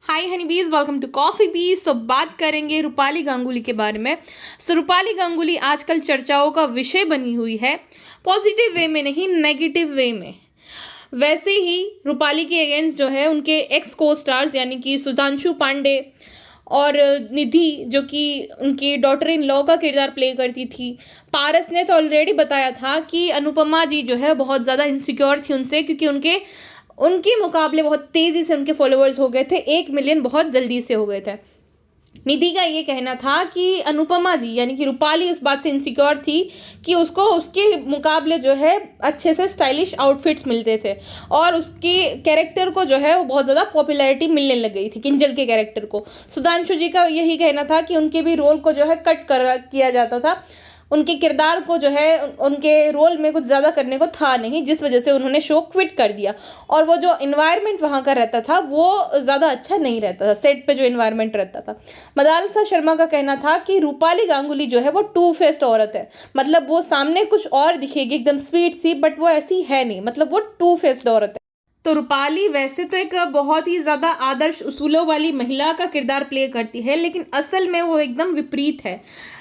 हाय हनी बीज, welcome to coffee बीज। तो बात करेंगे रूपाली गांगुली के बारे में। रूपाली गांगुली आजकल चर्चाओं का विषय बनी हुई है, पॉजिटिव वे में नहीं, नेगेटिव वे में। वैसे ही रूपाली के अगेंस्ट जो है उनके एक्स को स्टार्स यानी कि सुधांशु पांडे और निधि, जो कि उनकी डॉटर इन लॉ का किरदार प्ले करती थी। पारस ने तो ऑलरेडी बताया था कि अनुपमा जी जो है बहुत ज़्यादा इनसिक्योर थी उनसे, क्योंकि उनके मुकाबले बहुत तेज़ी से उनके फॉलोअर्स हो गए थे, 1 मिलियन बहुत जल्दी से हो गए थे। निधि का ये कहना था कि अनुपमा जी यानी कि रूपाली उस बात से इनसिक्योर थी कि उसको उसके मुकाबले जो है अच्छे से स्टाइलिश आउटफिट्स मिलते थे और उसके कैरेक्टर को जो है वो बहुत ज़्यादा पॉपुलैरिटी मिलने लग गई थी, किंजल के कैरेक्टर को। सुधांशु जी का यही कहना था कि उनके भी रोल को जो है कट कर किया जाता था, उनके किरदार को जो है उनके रोल में कुछ ज़्यादा करने को था नहीं, जिस वजह से उन्होंने शो क्विट कर दिया। और वो जो इन्वायरमेंट वहाँ का रहता था वो ज़्यादा अच्छा नहीं रहता था, सेट पे जो इन्वायरमेंट रहता था। मदालसा शर्मा का कहना था कि रूपाली गांगुली जो है वो टू फेस्ड औरत है, मतलब वो सामने कुछ और दिखेगी एकदम स्वीट सी, बट वो ऐसी है नहीं, मतलब वो टू फेस्ड औरत है। तो रूपाली वैसे तो एक बहुत ही ज़्यादा आदर्श उसूलों वाली महिला का किरदार प्ले करती है, लेकिन असल में वो एकदम विपरीत है।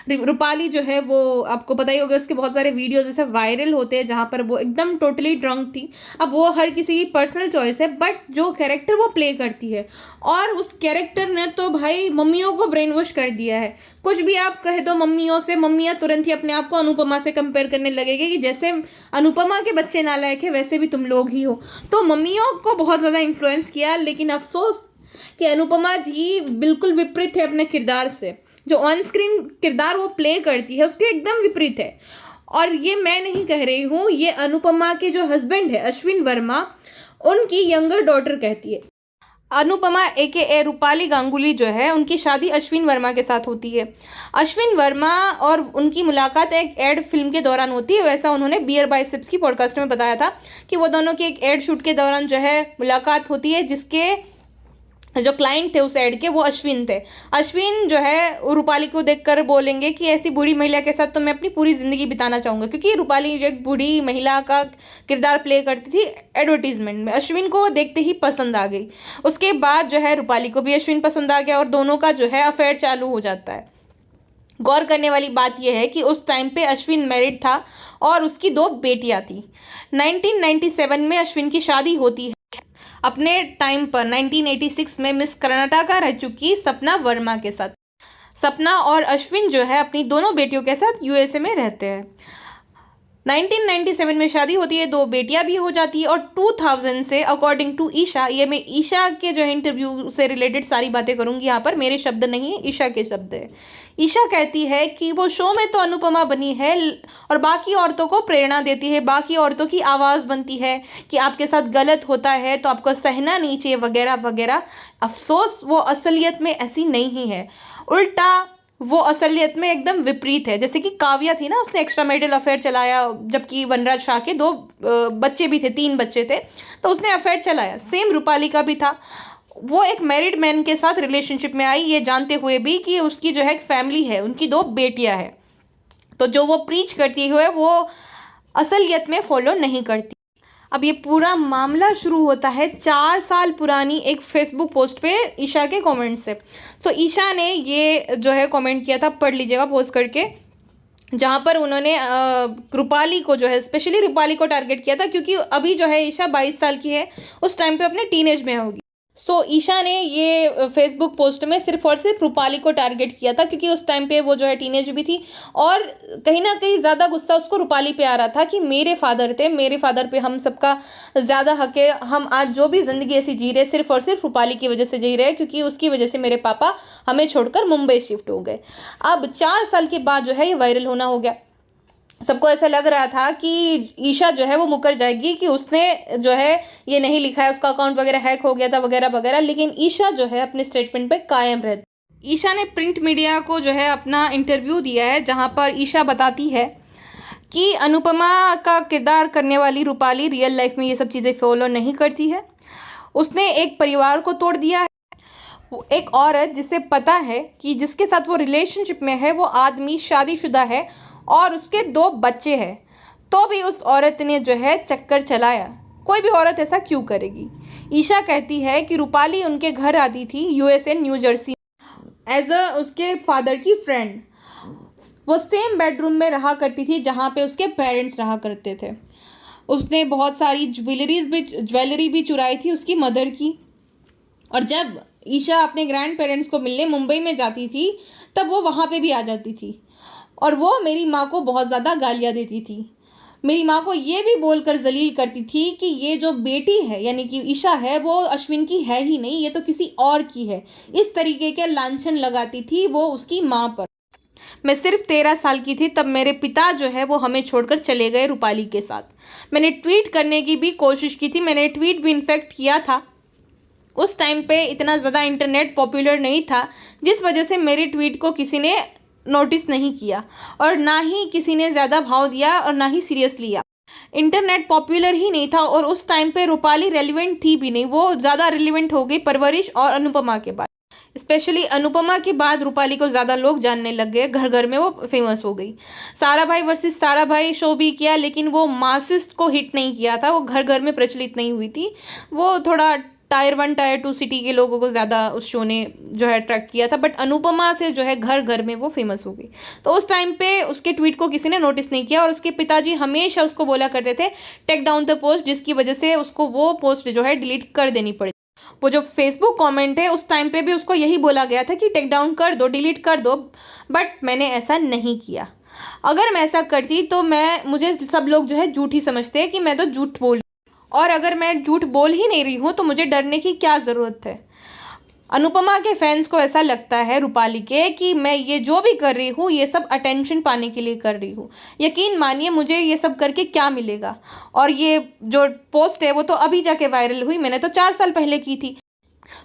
रूपाली जो है वो आपको पता ही होगा, उसके बहुत सारे वीडियोस जैसे वायरल होते हैं जहाँ पर वो एकदम टोटली ड्रंक थी। अब वो हर किसी की पर्सनल चॉइस है, बट जो कैरेक्टर वो प्ले करती है, और उस कैरेक्टर ने तो भाई मम्मियों को ब्रेन वॉश कर दिया है। कुछ भी आप कहे दो मम्मियों से, मम्मियाँ तुरंत ही अपने आप को अनुपमा से कंपेयर करने लगेगी कि जैसे अनुपमा के बच्चे नालायक है वैसे भी तुम लोग ही हो। तो मम्मियों को बहुत ज़्यादा इन्फ्लुएंस किया, लेकिन अफसोस कि अनुपमा जी बिल्कुल विपरीत है अपने किरदार से। जो ऑन स्क्रीन किरदार वो प्ले करती है उसके एकदम विपरीत है। और ये मैं नहीं कह रही हूँ, ये अनुपमा के जो हस्बैंड है अश्विन वर्मा, उनकी यंगर डॉटर कहती है। अनुपमा ए रूपाली गांगुली जो है उनकी शादी अश्विन वर्मा के साथ होती है। अश्विन वर्मा और उनकी मुलाकात एक एड फिल्म के दौरान होती है। वैसा उन्होंने बियर बाइसेप्स की पॉडकास्ट में बताया था कि वो दोनों की एक एड शूट के दौरान जो है मुलाकात होती है, जिसके जो क्लाइंट थे उस एड के वो अश्विन थे। अश्विन जो है रूपाली को देखकर बोलेंगे कि ऐसी बूढ़ी महिला के साथ तो मैं अपनी पूरी ज़िंदगी बिताना चाहूँगा, क्योंकि रूपाली जो एक बूढ़ी महिला का किरदार प्ले करती थी एडवर्टीजमेंट में। अश्विन को वो देखते ही पसंद आ गई। उसके बाद जो है रूपाली को भी अश्विन पसंद आ गया और दोनों का जो है अफेयर चालू हो जाता है। गौर करने वाली बात यह है कि उस टाइम पे अश्विन मैरिड था और उसकी 2 बेटियां थी। 1997 में अश्विन की शादी होती है अपने टाइम पर 1986 में मिस कर्नाटका रह चुकी सपना वर्मा के साथ। सपना और अश्विन जो है अपनी दोनों बेटियों के साथ यूएसए में रहते हैं। 1997 में शादी होती है, 2 बेटियां भी हो जाती है और 2000 से अकॉर्डिंग टू ईशा, ये मैं ईशा के जो है इंटरव्यू से रिलेटेड सारी बातें करूंगी यहाँ पर, मेरे शब्द नहीं है, ईशा के शब्द है। ईशा कहती है कि वो शो में तो अनुपमा बनी है और बाकी औरतों को प्रेरणा देती है, बाकी औरतों की आवाज़ बनती है कि आपके साथ गलत होता है तो आपको सहना नहीं चाहिए वगैरह वगैरह। अफसोस वो असलियत में ऐसी नहीं है, उल्टा वो असलियत में एकदम विपरीत है। जैसे कि काव्या थी ना, उसने एक्स्ट्रा मैरिटल अफेयर चलाया, जबकि वनराज शाह के 2 बच्चे भी थे, 3 बच्चे थे, तो उसने अफेयर चलाया। सेम रूपाली का भी था। वो एक मैरिड मैन के साथ रिलेशनशिप में आई, ये जानते हुए भी कि उसकी जो है एक फैमिली है, उनकी 2 बेटियां हैं। तो जो वो प्रीच करती है वो असलियत में फॉलो नहीं करती। अब ये पूरा मामला शुरू होता है 4 साल पुरानी एक फेसबुक पोस्ट पे ईशा के कमेंट से। तो ईशा ने ये जो है कमेंट किया था, पढ़ लीजिएगा पोस्ट करके, जहाँ पर उन्होंने रूपाली को जो है, स्पेशली रूपाली को टारगेट किया था, क्योंकि अभी जो है ईशा 22 साल की है, उस टाइम पे अपने टीनेज में होगी। तो ईशा ने ये फेसबुक पोस्ट में सिर्फ और सिर्फ रूपाली को टारगेट किया था, क्योंकि उस टाइम पे वो जो है टीनेज भी थी और कहीं ना कहीं ज़्यादा गुस्सा उसको रूपाली पे आ रहा था कि मेरे फादर थे, मेरे फादर पे हम सबका ज़्यादा हक है, हम आज जो भी ज़िंदगी ऐसी जी रहे सिर्फ और सिर्फ रूपाली की वजह से जी रहे हैं, क्योंकि उसकी वजह से मेरे पापा हमें छोड़कर मुंबई शिफ्ट हो गए। अब 4 साल के बाद जो है ये वायरल होना हो गया। सबको ऐसा लग रहा था कि ईशा जो है वो मुकर जाएगी, कि उसने जो है ये नहीं लिखा है, उसका अकाउंट वगैरह हैक हो गया था वगैरह वगैरह, लेकिन ईशा जो है अपने स्टेटमेंट पे कायम रहती। ईशा ने प्रिंट मीडिया को जो है अपना इंटरव्यू दिया है, जहाँ पर ईशा बताती है कि अनुपमा का किरदार करने वाली रूपाली रियल लाइफ में ये सब चीज़ें फॉलो नहीं करती है। उसने एक परिवार को तोड़ दिया है। एक औरत जिसे पता है कि जिसके साथ वो रिलेशनशिप में है वो आदमी शादीशुदा है और उसके 2 बच्चे हैं, तो भी उस औरत ने जो है चक्कर चलाया। कोई भी औरत ऐसा क्यों करेगी? ईशा कहती है कि रूपाली उनके घर आती थी USA New Jersey as a उसके फादर की फ्रेंड। वो सेम बेडरूम में रहा करती थी जहाँ पे उसके पेरेंट्स रहा करते थे। उसने बहुत सारी ज्वेलरी भी चुराई थी उसकी मदर की। और जब ईशा अपने ग्रैंड पेरेंट्स को मिलने मुंबई में जाती थी तब वो वहाँ पे भी आ जाती थी और वो मेरी माँ को बहुत ज़्यादा गालियाँ देती थी। मेरी माँ को ये भी बोलकर जलील करती थी कि ये जो बेटी है यानी कि ईशा है वो अश्विन की है ही नहीं, ये तो किसी और की है। इस तरीके के लांछन लगाती थी वो उसकी माँ पर। मैं सिर्फ 13 साल की थी तब मेरे पिता जो है वो हमें छोड़कर चले गए रूपाली के साथ। मैंने ट्वीट करने की भी कोशिश की थी, मैंने ट्वीट भी इनफैक्ट किया था। उस टाइम पे इतना ज़्यादा इंटरनेट पॉपुलर नहीं था जिस वजह से मेरे ट्वीट को किसी ने नोटिस नहीं किया और ना ही किसी ने ज़्यादा भाव दिया और ना ही सीरियसली लिया। इंटरनेट पॉपुलर ही नहीं था और उस टाइम पे रूपाली रेलिवेंट थी भी नहीं, वो ज़्यादा रेलिवेंट हो गई परवरिश और अनुपमा के बाद। स्पेशली अनुपमा के बाद रूपाली को ज़्यादा लोग जानने लग गए, घर घर में वो फेमस हो गई। सारा भाई वर्सेस सारा भाई शो भी किया लेकिन वो मासिस्ट को हिट नहीं किया था, वो घर घर में प्रचलित नहीं हुई थी। वो थोड़ा टायर 1 टायर 2 सिटी के लोगों को ज़्यादा उस शो ने जो है अट्रैक्ट किया था, बट अनुपमा से जो है घर घर में वो फेमस हो गई। तो उस टाइम पे उसके ट्वीट को किसी ने नोटिस नहीं किया और उसके पिताजी हमेशा उसको बोला करते थे टेक डाउन द पोस्ट, जिसकी वजह से उसको वो पोस्ट जो है डिलीट कर देनी पड़ी। वो जो फेसबुक कमेंट है उस टाइम पे भी उसको यही बोला गया था कि टेक डाउन कर दो, डिलीट कर दो, बट मैंने ऐसा नहीं किया। अगर मैं ऐसा करती तो मुझे सब लोग जो है झूठी समझते हैं कि मैं तो झूठ बोल, और अगर मैं झूठ बोल ही नहीं रही हूँ तो मुझे डरने की क्या ज़रूरत है। अनुपमा के फैंस को ऐसा लगता है रूपाली के कि मैं ये जो भी कर रही हूँ ये सब अटेंशन पाने के लिए कर रही हूँ। यकीन मानिए मुझे ये सब करके क्या मिलेगा। और ये जो पोस्ट है वो तो अभी जाके वायरल हुई, मैंने तो 4 साल पहले की थी।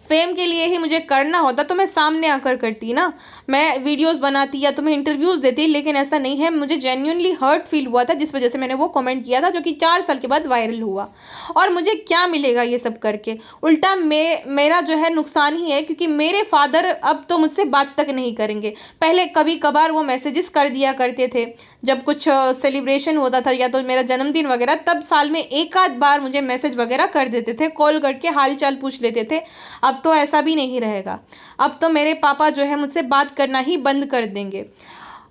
फेम के लिए ही मुझे करना होता तो मैं सामने आकर करती ना, मैं वीडियोस बनाती या तुम्हें इंटरव्यूज़ देती, लेकिन ऐसा नहीं है। मुझे जेन्युइनली हर्ट फील हुआ था जिस वजह से मैंने वो कमेंट किया था जो कि 4 साल के बाद वायरल हुआ। और मुझे क्या मिलेगा ये सब करके, उल्टा मेरा जो है नुकसान ही है क्योंकि मेरे फादर अब तो मुझसे बात तक नहीं करेंगे। पहले कभी कभार वो मैसेजेस कर दिया करते थे जब कुछ सेलिब्रेशन होता था या तो मेरा जन्मदिन वगैरह, तब साल में एक आध बार मुझे मैसेज वगैरह कर देते थे, कॉल करके हाल चाल पूछ लेते थे। अब तो ऐसा भी नहीं रहेगा। अब तो मेरे पापा जो है मुझसे बात करना ही बंद कर देंगे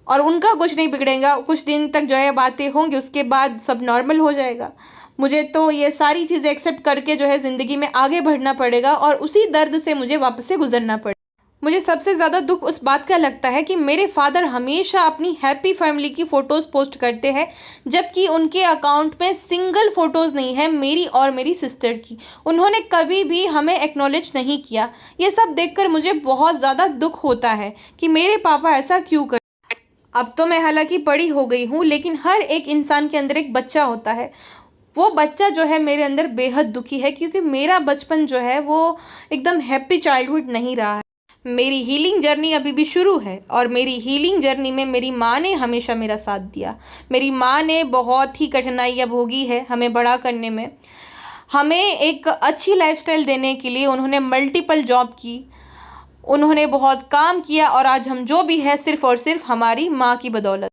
और उनका कुछ नहीं बिगड़ेगा। कुछ दिन तक जो है बातें होंगी, उसके बाद सब नॉर्मल हो जाएगा। मुझे तो ये सारी चीज़ें एक्सेप्ट करके जो है ज़िंदगी में आगे बढ़ना पड़ेगा और उसी दर्द से मुझे वापस से गुजरना पड़ेगा। मुझे सबसे ज़्यादा दुख उस बात का लगता है कि मेरे फादर हमेशा अपनी हैप्पी फैमिली की फ़ोटोज़ पोस्ट करते हैं जबकि उनके अकाउंट में सिंगल फ़ोटोज़ नहीं है मेरी और मेरी सिस्टर की। उन्होंने कभी भी हमें एक्नॉलेज नहीं किया। ये सब देखकर मुझे बहुत ज़्यादा दुख होता है कि मेरे पापा ऐसा क्यों कर। अब तो मैं हालांकि बड़ी हो गई हूँ लेकिन हर एक इंसान के अंदर एक बच्चा होता है। वो बच्चा जो है मेरे अंदर बेहद दुखी है क्योंकि मेरा बचपन जो है वो एकदम हैप्पी चाइल्डहुड नहीं रहा है। मेरी हीलिंग जर्नी अभी भी शुरू है और मेरी हीलिंग जर्नी में मेरी माँ ने हमेशा मेरा साथ दिया। मेरी माँ ने बहुत ही कठिनाइयाँ भोगी है हमें बड़ा करने में। हमें एक अच्छी लाइफस्टाइल देने के लिए उन्होंने मल्टीपल जॉब की, उन्होंने बहुत काम किया और आज हम जो भी है सिर्फ और सिर्फ हमारी माँ की बदौलत।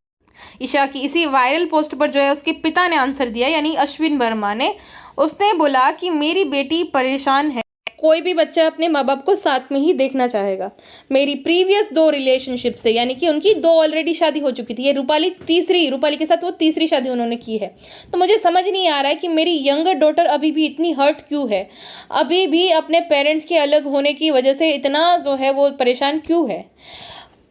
ईशा की इसी वायरल पोस्ट पर जो है उसके पिता ने आंसर दिया, यानी अश्विन वर्मा ने। उसने बोला कि मेरी बेटी परेशान है, कोई भी बच्चा अपने माँ बाप को साथ में ही देखना चाहेगा। मेरी प्रीवियस 2 रिलेशनशिप से, यानी कि उनकी 2 ऑलरेडी शादी हो चुकी थी, ये रूपाली के साथ वो तीसरी शादी उन्होंने की है। तो मुझे समझ नहीं आ रहा है कि मेरी यंगर डॉटर अभी भी इतनी हर्ट क्यों है, अभी भी अपने पेरेंट्स के अलग होने की वजह से इतना जो है वो परेशान क्यों है।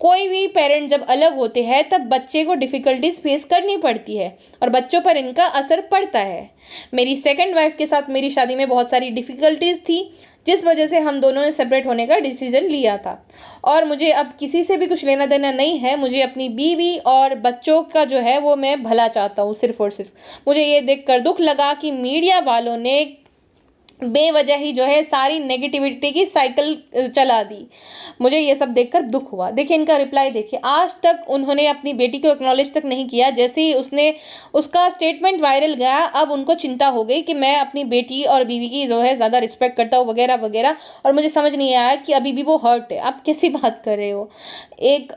कोई भी पेरेंट जब अलग होते हैं तब बच्चे को डिफ़िकल्टीज फेस करनी पड़ती है और बच्चों पर इनका असर पड़ता है। मेरी सेकंड वाइफ के साथ मेरी शादी में बहुत सारी डिफ़िकल्टीज थी जिस वजह से हम दोनों ने सेपरेट होने का डिसीजन लिया था और मुझे अब किसी से भी कुछ लेना देना नहीं है। मुझे अपनी बीवी और बच्चों का जो है वो मैं भला चाहता हूँ सिर्फ और सिर्फ। मुझे ये देखकर दुख लगा कि मीडिया वालों ने बेवजह ही जो है सारी नेगेटिविटी की साइकिल चला दी। मुझे ये सब देखकर दुख हुआ। देखिए इनका रिप्लाई देखिए, आज तक उन्होंने अपनी बेटी को एक्नॉलेज तक नहीं किया। जैसे ही उसका स्टेटमेंट वायरल गया अब उनको चिंता हो गई कि मैं अपनी बेटी और बीवी की जो है ज़्यादा रिस्पेक्ट करता हूँ वगैरह वगैरह। और मुझे समझ नहीं आया कि अभी भी वो हर्ट है। आप कैसी बात कर रहे हो, एक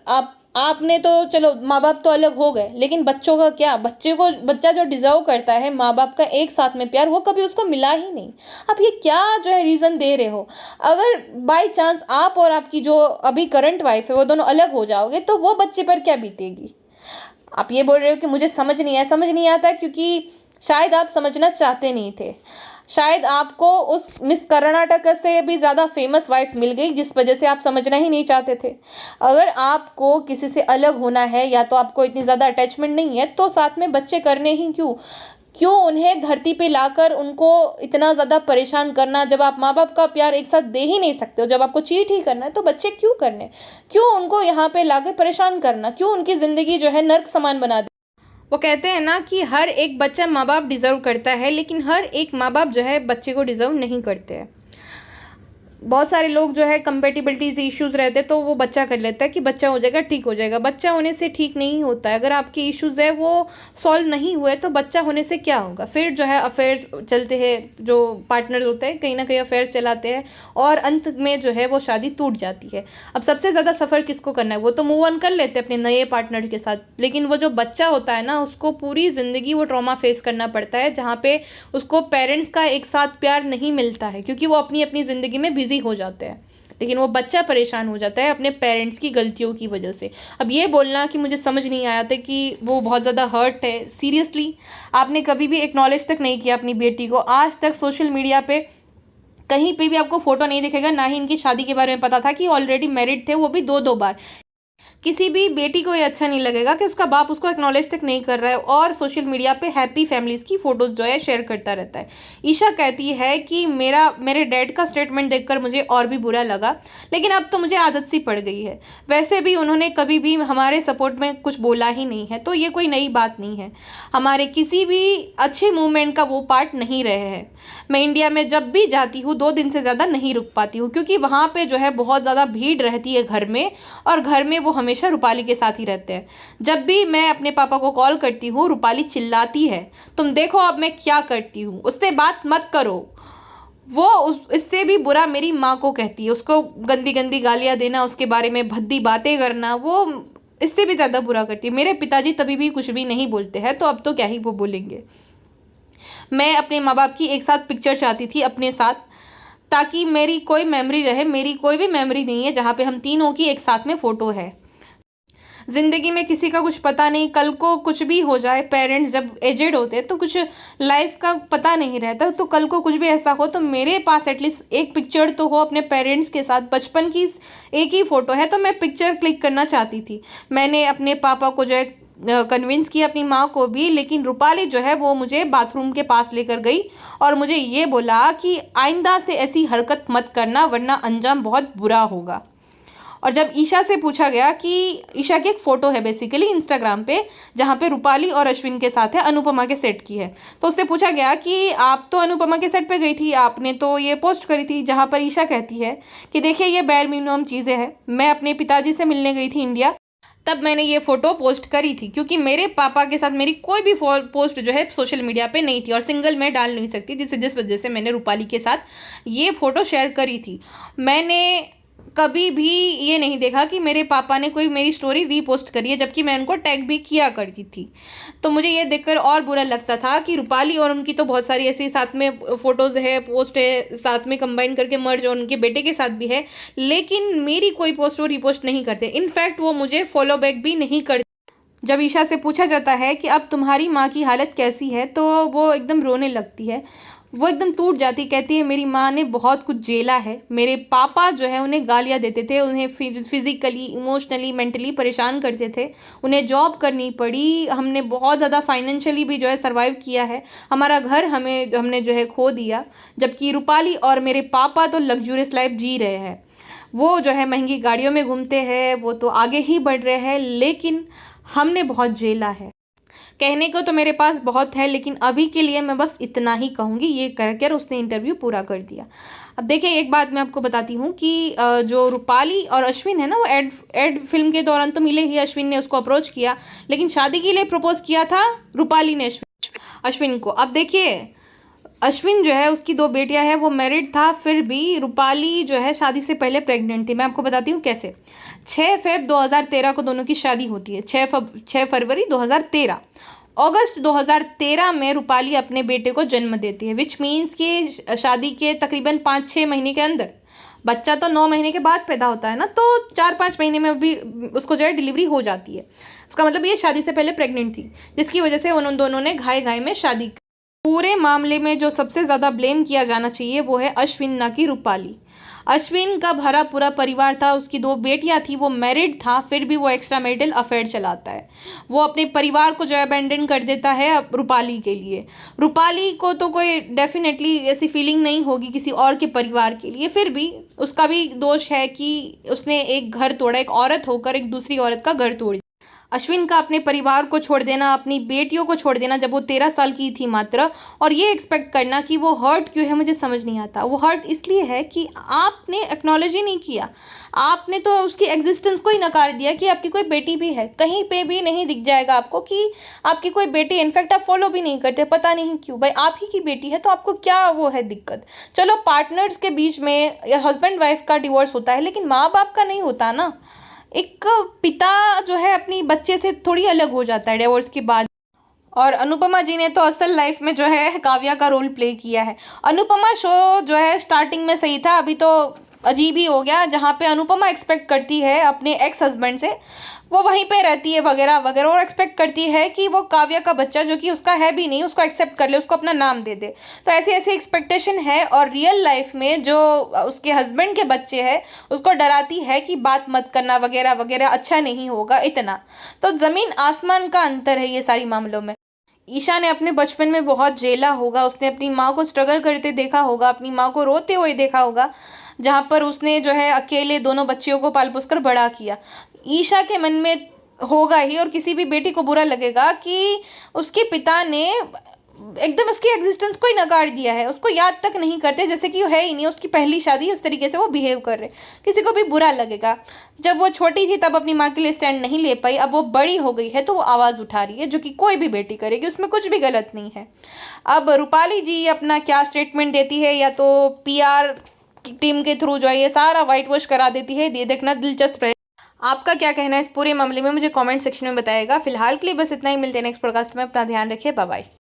आपने तो चलो माँ बाप तो अलग हो गए, लेकिन बच्चों का क्या? बच्चा जो डिजर्व करता है माँ बाप का एक साथ में प्यार, वो कभी उसको मिला ही नहीं। आप ये क्या जो है रीज़न दे रहे हो? अगर बाय चांस आप और आपकी जो अभी करंट वाइफ है वो दोनों अलग हो जाओगे तो वो बच्चे पर क्या बीतेगी? आप ये बोल रहे हो कि मुझे समझ नहीं आया। समझ नहीं आता क्योंकि शायद आप समझना चाहते नहीं थे। शायद आपको उस मिस कर्नाटक से भी ज़्यादा फेमस वाइफ मिल गई जिस वजह से आप समझना ही नहीं चाहते थे। अगर आपको किसी से अलग होना है या तो आपको इतनी ज़्यादा अटैचमेंट नहीं है तो साथ में बच्चे करने ही क्यों? क्यों उन्हें धरती पे लाकर उनको इतना ज़्यादा परेशान करना? जब आप माँ बाप का प्यार एक साथ दे ही नहीं सकते हो, जब आपको चीट ही करना है तो बच्चे क्यों करने? क्यों उनको यहाँ पे लाकर परेशान करना? क्यों उनकी ज़िंदगी जो है नर्क समान बना दी? वो कहते हैं ना कि हर एक बच्चा माँ बाप डिज़र्व करता है, लेकिन हर एक माँ बाप जो है बच्चे को डिज़र्व नहीं करते हैं। बहुत सारे लोग जो है कंपेटिबिलिटीज इश्यूज़ रहते हैं तो वो बच्चा कर लेता है कि बच्चा हो जाएगा, ठीक हो जाएगा। बच्चा होने से ठीक नहीं होता है। अगर आपके इश्यूज़ है वो सॉल्व नहीं हुए तो बच्चा होने से क्या होगा? फिर जो है अफेयर्स चलते हैं, जो पार्टनर होते हैं कहीं ना कहीं अफेयर्स चलाते हैं और अंत में जो है वो शादी टूट जाती है। अब सबसे ज़्यादा सफ़र किसको करना है? वो तो मूव ऑन कर लेते हैं अपने नए पार्टनर के साथ, लेकिन वो जो बच्चा होता है ना उसको पूरी ज़िंदगी वो ट्रॉमा फेस करना पड़ता है, जहाँ पे उसको पेरेंट्स का एक साथ प्यार नहीं मिलता है क्योंकि वो अपनी अपनी ज़िंदगी में बिजी हो जाते हैं। लेकिन वो बच्चा परेशान हो जाता है अपने पेरेंट्स की गलतियों की वजह से। अब ये बोलना कि मुझे समझ नहीं आया था कि वो बहुत ज़्यादा हर्ट है, सीरियसली आपने कभी भी एक्नॉलेज तक नहीं किया अपनी बेटी को। आज तक सोशल मीडिया पे कहीं पे भी आपको फोटो नहीं दिखेगा, ना ही इनकी शादी के बारे में पता था कि ऑलरेडी मैरिड थे, वो भी दो बार। किसी भी बेटी को ये अच्छा नहीं लगेगा कि उसका बाप उसको एक्नॉलेज तक नहीं कर रहा है और सोशल मीडिया पे हैप्पी फैमिलीज़ की फ़ोटोज़ जो है शेयर करता रहता है। ईशा कहती है कि मेरे डैड का स्टेटमेंट देखकर मुझे और भी बुरा लगा, लेकिन अब तो मुझे आदत सी पड़ गई है। वैसे भी उन्होंने कभी भी हमारे सपोर्ट में कुछ बोला ही नहीं है, तो ये कोई नई बात नहीं है। हमारे किसी भी अच्छे मूवमेंट का वो पार्ट नहीं रहे हैं। मैं इंडिया में जब भी जाती हूँ 2 दिन से ज़्यादा नहीं रुक पाती हूँ क्योंकि वहाँ पे जो है बहुत ज़्यादा भीड़ रहती है घर में, और घर में वो हमेशा रूपाली के साथ ही रहते हैं। जब भी मैं अपने पापा को कॉल करती हूँ रूपाली चिल्लाती है, तुम देखो अब मैं क्या करती हूँ, उससे बात मत करो। वो इससे भी बुरा मेरी माँ को कहती है, उसको गंदी गंदी गालियाँ देना, उसके बारे में भद्दी बातें करना, वो इससे भी ज़्यादा बुरा करती है। मेरे पिताजी तभी भी कुछ भी नहीं बोलते हैं, तो अब तो क्या ही वो बोलेंगे। मैं अपने माँ बाप की एक साथ पिक्चर चाहती थी अपने साथ, ताकि मेरी कोई मेमोरी रहे। मेरी कोई भी मेमोरी नहीं है जहाँ पे हम तीनों की एक साथ में फ़ोटो है। ज़िंदगी में किसी का कुछ पता नहीं, कल को कुछ भी हो जाए। पेरेंट्स जब एजेड होते हैं तो कुछ लाइफ का पता नहीं रहता, तो कल को कुछ भी ऐसा हो तो मेरे पास एटलीस्ट एक पिक्चर तो हो अपने पेरेंट्स के साथ। बचपन की एक ही फ़ोटो है तो मैं पिक्चर क्लिक करना चाहती थी। मैंने अपने पापा को जो है कन्विंस किया, अपनी माँ को भी, लेकिन रूपाली जो है वो मुझे बाथरूम के पास लेकर गई और मुझे ये बोला कि आइंदा से ऐसी हरकत मत करना वरना अंजाम बहुत बुरा होगा। और जब ईशा से पूछा गया कि ईशा की एक फ़ोटो है बेसिकली इंस्टाग्राम पे जहाँ पे रूपाली और अश्विन के साथ है, अनुपमा के सेट की है, तो उससे पूछा गया कि आप तो अनुपमा के सेट पे गई थी, आपने तो ये पोस्ट करी थी, जहाँ पर ईशा कहती है कि देखिए ये बेयर मिनिमम चीज़ें हैं, मैं अपने पिताजी से मिलने गई थी इंडिया, तब मैंने ये फ़ोटो पोस्ट करी थी क्योंकि मेरे पापा के साथ मेरी कोई भी पोस्ट जो है सोशल मीडिया पे नहीं थी और सिंगल मैं डाल नहीं सकती, जिस वजह से मैंने रूपाली के साथ ये फ़ोटो शेयर करी थी। मैंने कभी भी ये नहीं देखा कि मेरे पापा ने कोई मेरी स्टोरी रीपोस्ट करी है, जबकि मैं उनको टैग भी किया करती थी। तो मुझे ये देखकर और बुरा लगता था कि रूपाली और उनकी तो बहुत सारी ऐसी साथ में फ़ोटोज़ है, पोस्ट है, साथ में कंबाइन करके मर्ज, और उनके बेटे के साथ भी है, लेकिन मेरी कोई पोस्ट वो रीपोस्ट नहीं करते। इनफैक्ट वो मुझे फॉलो बैक भी नहीं करते। जब ईशा से पूछा जाता है कि अब तुम्हारी माँ की हालत कैसी है तो वो एकदम रोने लगती है, वो एकदम टूट जाती, कहती है मेरी माँ ने बहुत कुछ झेला है। मेरे पापा जो है उन्हें गालियाँ देते थे, उन्हें फिज़िकली, इमोशनली, मेंटली परेशान करते थे, उन्हें जॉब करनी पड़ी, हमने बहुत ज़्यादा फाइनेंशियली भी जो है सर्वाइव किया है, हमारा घर हमने जो है खो दिया। जबकि रूपाली और मेरे पापा तो लग्जूरियस लाइफ जी रहे हैं, वो जो है महंगी गाड़ियों में घूमते हैं, वो तो आगे ही बढ़ रहे हैं, लेकिन हमने बहुत झेला है। कहने को तो मेरे पास बहुत है, लेकिन अभी के लिए मैं बस इतना ही कहूँगी। ये कहकर उसने इंटरव्यू पूरा कर दिया। अब देखिए एक बात मैं आपको बताती हूँ कि जो रूपाली और अश्विन है ना, वो एड फिल्म के दौरान तो मिले ही, अश्विन ने उसको अप्रोच किया, लेकिन शादी के लिए प्रपोज किया था रूपाली ने अश्विन को। अब देखिए अश्विन जो है उसकी 2 बेटियां हैं, वो मैरिड था, फिर भी रूपाली जो है शादी से पहले प्रेग्नेंट थी। मैं आपको बताती हूँ कैसे। 6 फ़रवरी 2013 को दोनों की शादी होती है। 6 फरवरी 2013। अगस्त 2013 में रूपाली अपने बेटे को जन्म देती है, विच मीन्स कि शादी के तकरीबन 5-6 महीने के अंदर, बच्चा तो 9 महीने के बाद पैदा होता है ना, तो 4-5 महीने में भी उसको जो है डिलीवरी हो जाती है। उसका मतलब ये शादी से पहले प्रेग्नेंट थी, जिसकी वजह से उन दोनों ने घाय घाय में शादी। पूरे मामले में जो सबसे ज़्यादा ब्लेम किया जाना चाहिए वो है अश्विन, ना कि रूपाली। अश्विन का भरा पूरा परिवार था, उसकी 2 बेटियां थी, वो मैरिड था, फिर भी वो एक्स्ट्रा मैरिटल अफेयर चलाता है। वो अपने परिवार को जो है अबेंडन कर देता है रूपाली के लिए। रूपाली को तो कोई डेफिनेटली ऐसी फीलिंग नहीं होगी किसी और के परिवार के लिए, फिर भी उसका भी दोष है कि उसने एक घर तोड़ा, एक औरत होकर एक दूसरी औरत का घर तोड़। अश्विन का अपने परिवार को छोड़ देना, अपनी बेटियों को छोड़ देना जब वो 13 साल की थी मात्र, और ये एक्सपेक्ट करना कि वो हर्ट क्यों है, मुझे समझ नहीं आता। वो हर्ट इसलिए है कि आपने एक्नॉलेज ही नहीं किया, आपने तो उसकी एग्जिस्टेंस को ही नकार दिया कि आपकी कोई बेटी भी है। कहीं पे भी नहीं दिख जाएगा आपको कि आपकी कोई बेटी, इनफैक्ट आप फॉलो भी नहीं करते, पता नहीं क्यों। भाई आप ही की बेटी है तो आपको क्या वो है दिक्कत। चलो पार्टनर्स के बीच में या हस्बैंड वाइफ का डिवोर्स होता है, लेकिन माँ बाप का नहीं होता ना। एक पिता जो है अपनी बच्चे से थोड़ी अलग हो जाता है डिवोर्स के बाद। और अनुपमा जी ने तो असल लाइफ में जो है काव्या का रोल प्ले किया है। अनुपमा शो जो है स्टार्टिंग में सही था, अभी तो अजीब ही हो गया, जहाँ पे अनुपमा एक्सपेक्ट करती है अपने एक्स हस्बैंड से, वो वहीं पे रहती है वगैरह वगैरह, और एक्सपेक्ट करती है कि वो काव्या का बच्चा जो कि उसका है भी नहीं, उसको एक्सेप्ट कर ले, उसको अपना नाम दे दे। तो ऐसी ऐसी एक्सपेक्टेशन है, और रियल लाइफ में जो उसके हस्बैंड के बच्चे हैं उसको डराती है कि बात मत करना वगैरह वगैरह, अच्छा नहीं होगा इतना। तो ज़मीन आसमान का अंतर है ये सारी मामलों में। ईशा ने अपने बचपन में बहुत झेला होगा, उसने अपनी माँ को स्ट्रगल करते देखा होगा, अपनी माँ को रोते हुए देखा होगा, जहाँ पर उसने जो है अकेले दोनों बच्चियों को पाल पोस कर बड़ा किया। ईशा के मन में होगा ही, और किसी भी बेटी को बुरा लगेगा कि उसके पिता ने एकदम उसकी एग्जिस्टेंस को ही नकार दिया है, उसको याद तक नहीं करते, जैसे कि वो है ही नहीं, उसकी पहली शादी, उस तरीके से वो बिहेव कर रहे। किसी को भी बुरा लगेगा। जब वो छोटी थी तब अपनी माँ के लिए स्टैंड नहीं ले पाई, अब वो बड़ी हो गई है तो वो आवाज़ उठा रही है, जो कि कोई भी बेटी करेगी, उसमें कुछ भी गलत नहीं है। अब रूपाली जी अपना क्या स्टेटमेंट देती है, या तो PR टीम के थ्रू जो है ये सारा वाइट वॉश करा देती है, ये देखना दिलचस्प रहे। आपका क्या कहना है इस पूरे मामले में, मुझे कमेंट सेक्शन में बताएगा। फिलहाल के लिए बस इतना ही, मिलते हैं नेक्स्ट पॉडकास्ट में। अपना ध्यान रखिए, बाय बाय।